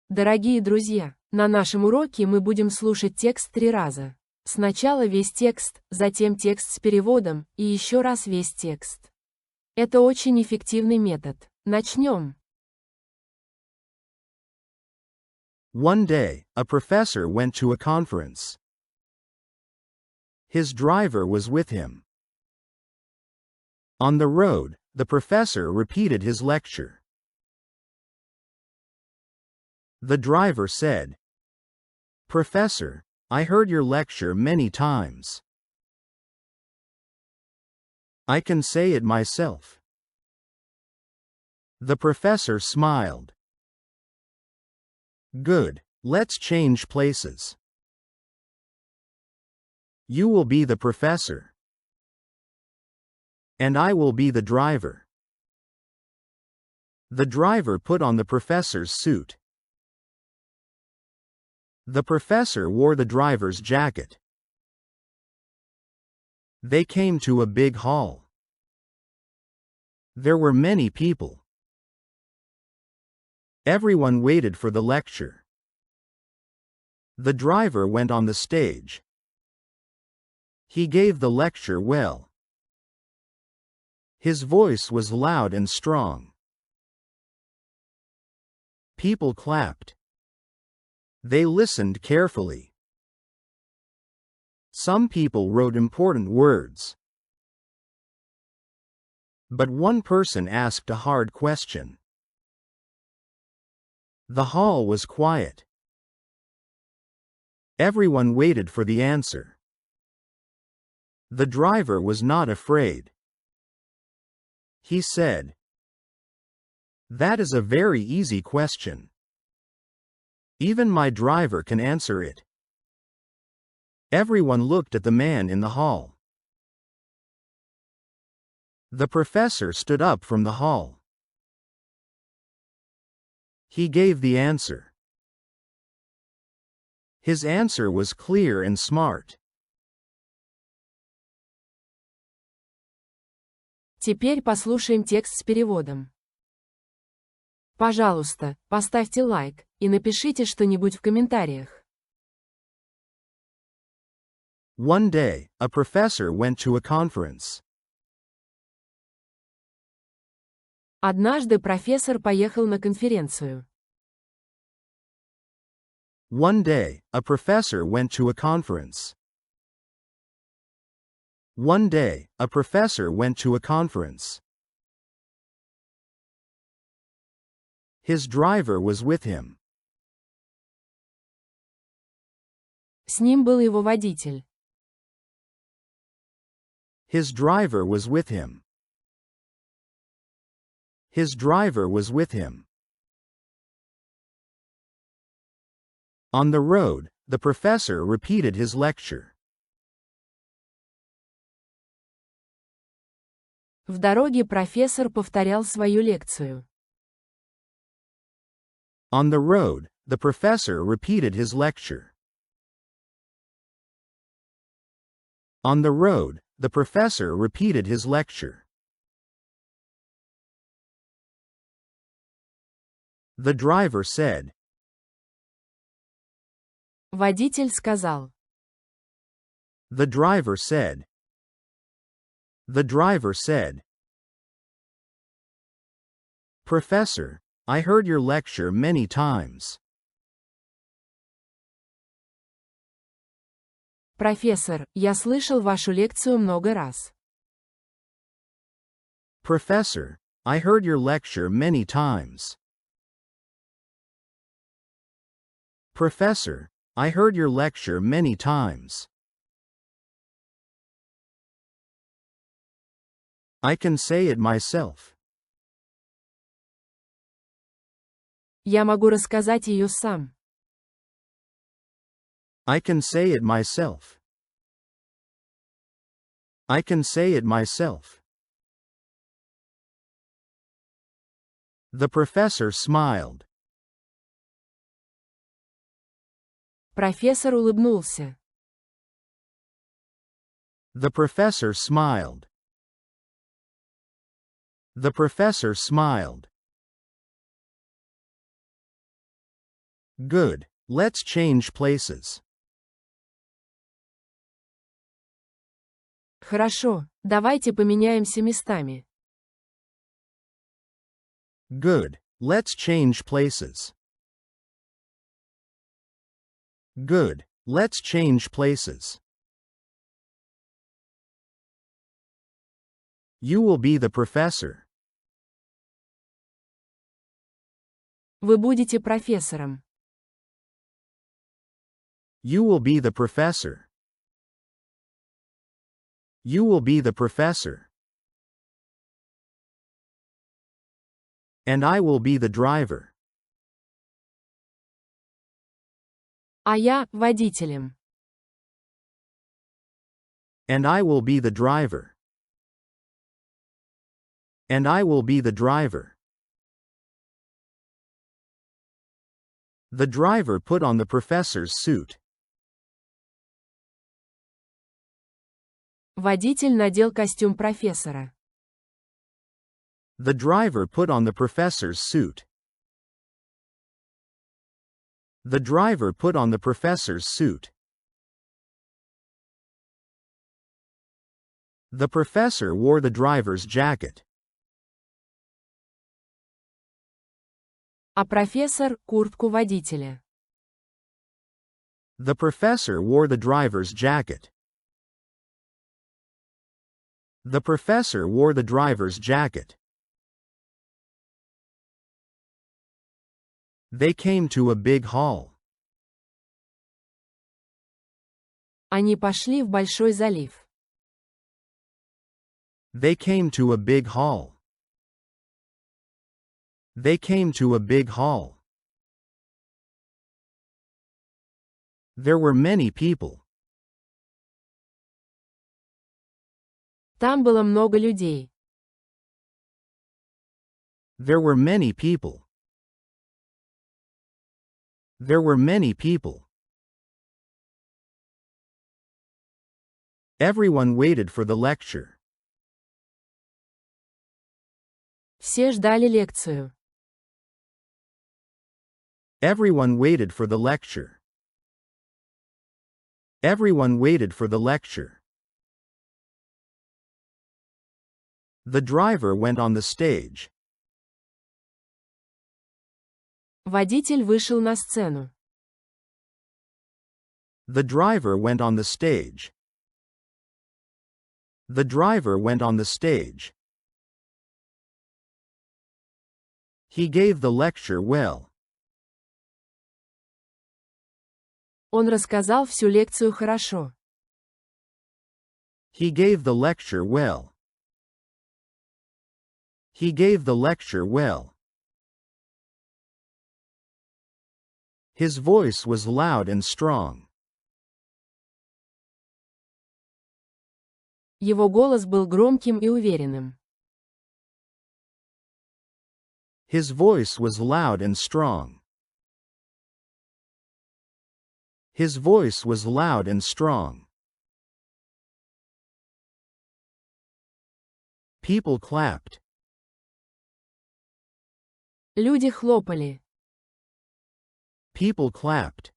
Дорогие друзья, на нашем уроке мы будем слушать текст 3 раза. Сначала весь текст, затем текст с переводом, и еще раз весь текст. Это очень эффективный метод. Начнем. One day, a professor went to a conference. His driver was with him. On the road, the professor repeated his lecture. The driver said, "Professor, I heard your lecture many times. I can say it myself." The professor smiled. "Good, let's change places. You will be the professor. And I will be the driver." The driver put on the professor's suit. The professor wore the driver's jacket. They came to a big hall. There were many people. Everyone waited for the lecture. The driver went on the stage. He gave the lecture well. His voice was loud and strong. People clapped. They listened carefully. Some people wrote important words. But one person asked a hard question. The hall was quiet. Everyone waited for the answer. The driver was not afraid. He said, "That is a very easy question. Even my driver can answer it." Everyone looked at the man in the hall. The professor stood up from the hall. He gave the answer. His answer was clear and smart. Теперь послушаем текст с переводом. Пожалуйста, поставьте лайк и напишите что-нибудь в комментариях. One day, a professor went to a conference. Однажды профессор поехал на конференцию. One day, a professor went to a conference. One day, a professor went to a conference. His driver was with him. С ним был его водитель. His driver was with him. His driver was with him. On the road, the professor repeated his lecture. В дороге профессор повторял свою лекцию. On the road, the professor repeated his lecture. On the road, the professor repeated his lecture. The driver said. Водитель сказал. The driver said. The driver said. "Professor, I heard your lecture many times." Профессор, я слышал вашу лекцию много раз. Professor, I heard your lecture many times. Professor, I heard your lecture many times. I can say it myself. Я могу рассказать ее сам. I can say it myself. I can say it myself. The professor smiled. Профессор улыбнулся. The professor smiled. The professor smiled. Good. Let's change places. Хорошо, давайте поменяемся местами. Good. Let's change places. Good. Let's change places. You will be the professor. Вы будете профессором. You will be the professor. You will be the professor. And I will be the driver. А я — водителем. And I will be the driver. And I will be the driver. The driver put on the professor's suit. Водитель надел костюм профессора. The driver put on the professor's suit. The driver put on the professor's suit. The professor wore the driver's jacket. А профессор — куртку водителя. The professor wore the driver's jacket. The professor wore the driver's jacket. They came to a big hall. Они пошли в большой залив. They came to a big hall. They came to a big hall. There were many people. Там было много людей. There were many people. There were many people. Everyone waited for the lecture. Все ждали лекцию. Everyone waited for the lecture. Everyone waited for the lecture. The driver went on the stage. Водитель вышел на сцену. The driver went on the stage. The driver went on the stage. He gave the lecture well. Он рассказал всю лекцию хорошо. He gave the lecture well. He gave the lecture well. His voice was loud and strong. Его голос был громким и уверенным. His voice was loud and strong. His voice was loud and strong. People clapped. Люди хлопали. People clapped.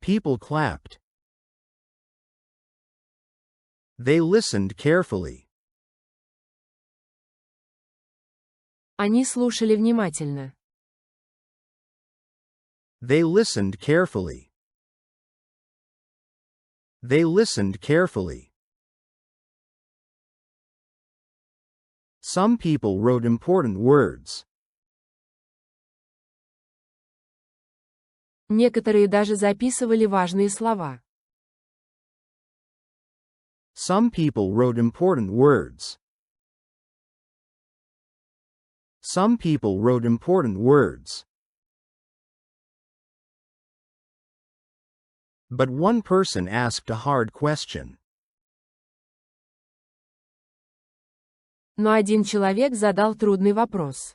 People clapped. They listened carefully. Они слушали внимательно. They listened carefully. They listened carefully. Some people wrote important words. Некоторые даже записывали важные слова. Some people wrote important words. Some people wrote important words. But one person asked a hard question. Но один человек задал трудный вопрос.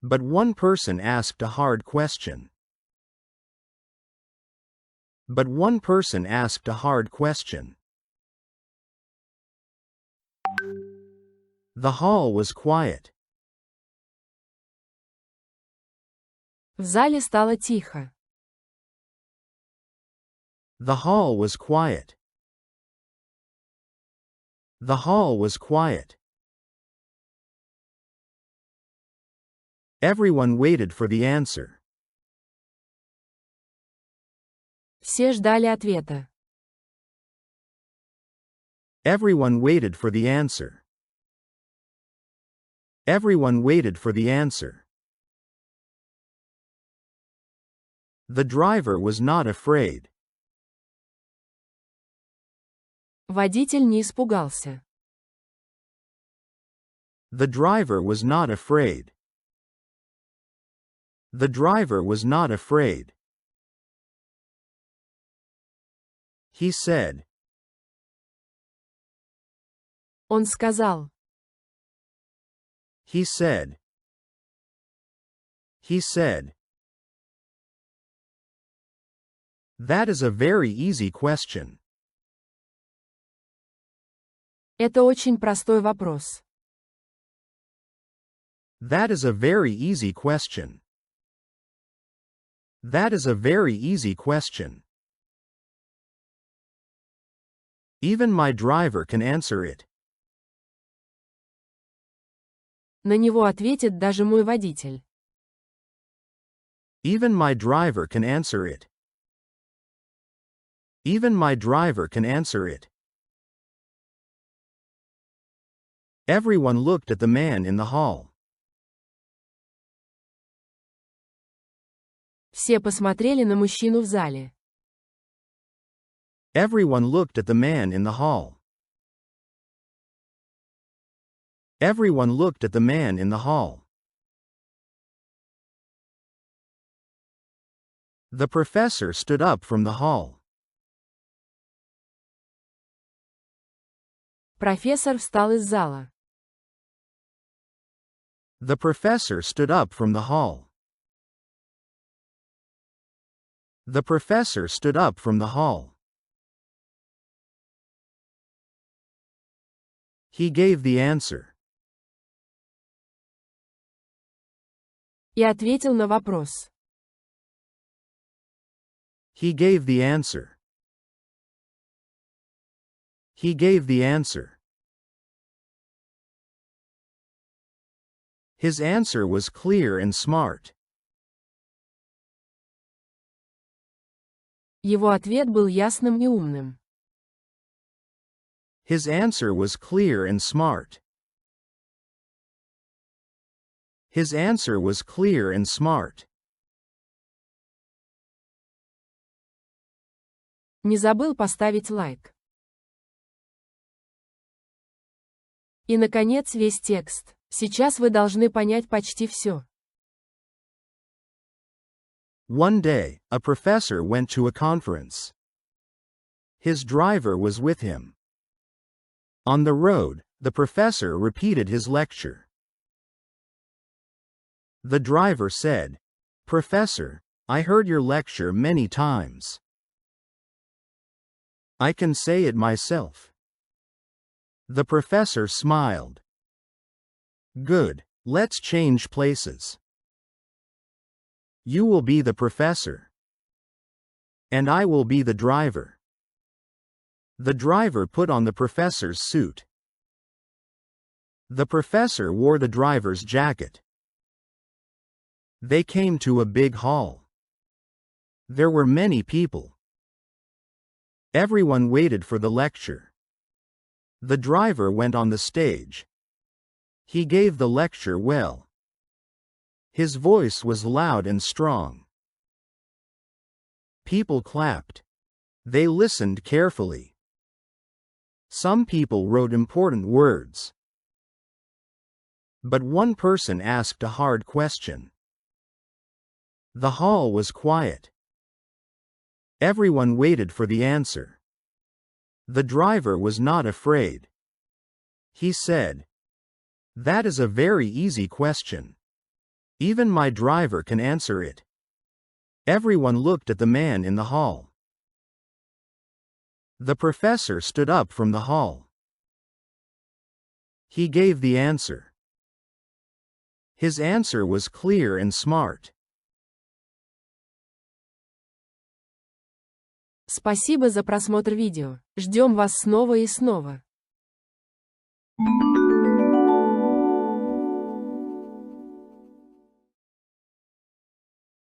But one person asked a hard question. But one person asked a hard question. The hall was quiet. В зале стало тихо. The hall was quiet. The hall was quiet. Everyone waited for the answer. Все ждали ответа. Everyone waited for the answer. Everyone waited for the answer. The driver was not afraid. Водитель не испугался. The driver was not afraid. The driver was not afraid. He said. Он сказал. He said. He said. That is a very easy question. Это очень простой вопрос. That is a very easy question. That is a very easy question. Even my driver can answer it. На него ответит даже мой водитель. Even my driver can answer it. Even my driver can answer it. Everyone looked at the man in the hall. Все посмотрели на мужчину в зале. Everyone looked at the man in the hall. Everyone looked at the man in the hall. The professor stood up from the hall. Профессор встал из зала. The professor stood up from the hall. The professor stood up from the hall. He gave the answer. И ответил на вопрос. He gave the answer. He gave the answer. His answer was clear and smart. Его ответ был ясным и умным. His answer was clear and smart. His answer was clear and smart. Не забыл поставить лайк. И, наконец, весь текст. Сейчас вы должны понять почти все. One day, a professor went to a conference. His driver was with him. On the road, the professor repeated his lecture. The driver said, "Professor, I heard your lecture many times. I can say it myself." The professor smiled. "Good, let's change places. You will be the professor. And I will be the driver." The driver put on the professor's suit. The professor wore the driver's jacket. They came to a big hall. There were many people. Everyone waited for the lecture. The driver went on the stage. He gave the lecture well. His voice was loud and strong. People clapped. They listened carefully. Some people wrote important words. But one person asked a hard question. The hall was quiet. Everyone waited for the answer. The driver was not afraid. He said, "That is a very easy question. Even my driver can answer it." Everyone looked at the man in the hall. The professor stood up from the hall. He gave the answer. His answer was clear and smart. Спасибо за просмотр видео. Ждем вас снова и снова.